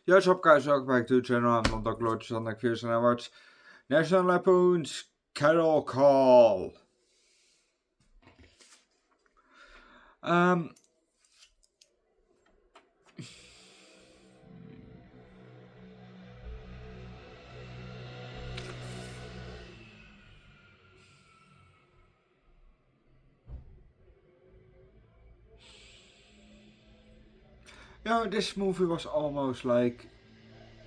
Yo, what's up guys, welcome back to the channel. I'm Underdog Reacts and I watch National Lampoon's Cattle Call. Um, this movie was almost like,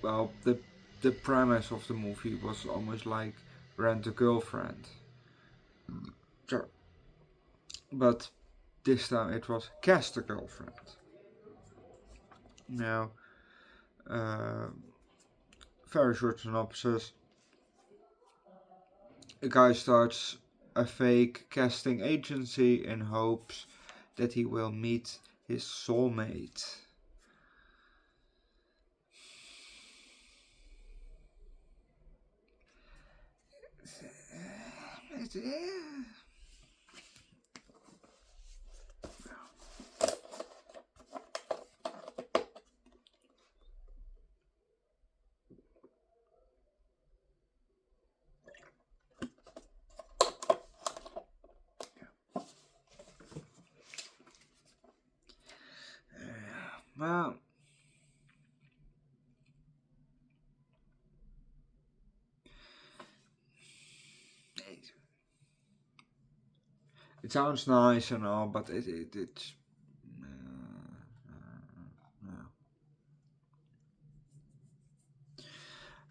well, the premise of the movie was almost like Rent a Girlfriend. Sure. But this time it was Cast a Girlfriend. Now, very short synopsis. A guy starts a fake casting agency in hopes that he will meet his soulmate. Well, it sounds nice and all, but it's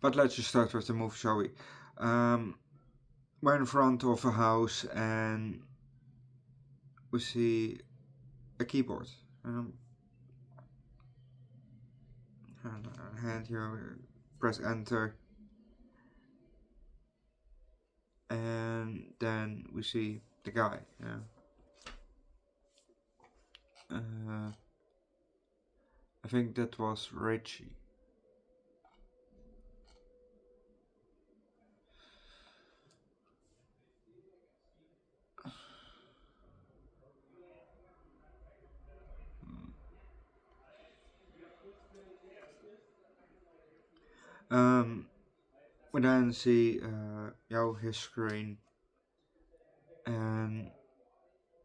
But let's just start with the movie, shall we? We're in front of a house and we see a keyboard. And you press enter, and then we see the guy. I think that was Richie. We then see his screen, and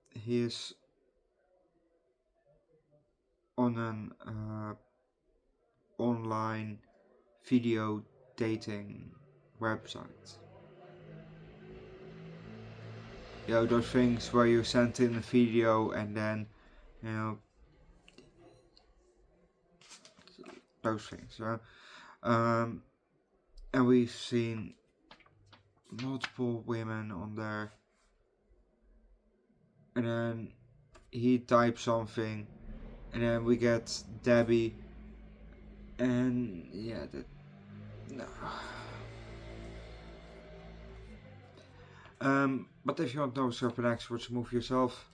he is on an online video dating website. Those things where you send in a video and then, those things. And we've seen multiple women on there, and then he types something, and then we get Debbie, and yeah, that. No. But if you want to know what's up next, watch the movie yourself.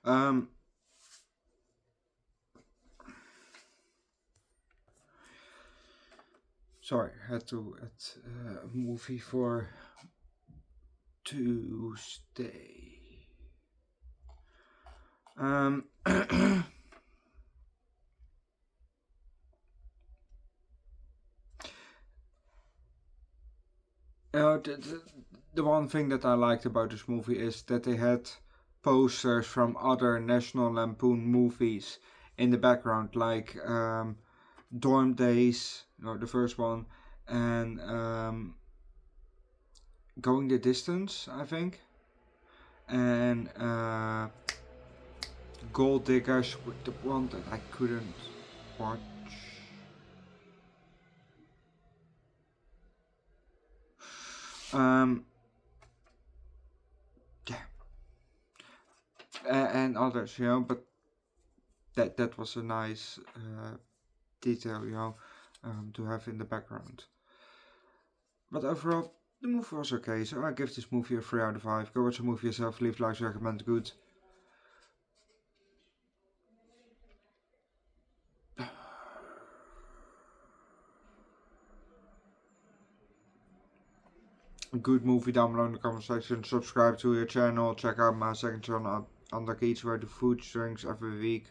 Um, Sorry, I had to add a movie for Tuesday. The one thing that I liked about this movie is that they had posters from other National Lampoon movies in the background, like Dorm Days, the first one, and Going the Distance, I think, and Gold Diggers, with the one that I couldn't watch. Yeah, and others, but that was a nice detail, to have in the background. But overall, the movie was okay, so I give this movie a 3 out of 5. Go watch the movie yourself, leave likes, recommend good. Good movie down below in the comment section. Subscribe to your channel. Check out my second channel, Underdog Eats, where I do food drinks every week.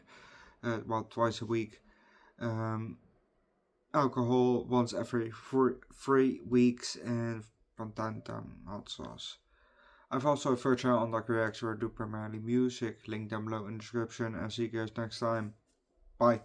Twice a week. Alcohol once every 3 weeks, and from time to time hot sauce. I've also a third channel, Underdog Reacts, where I do primarily music. Link down below in the description, and see you guys next time. Bye.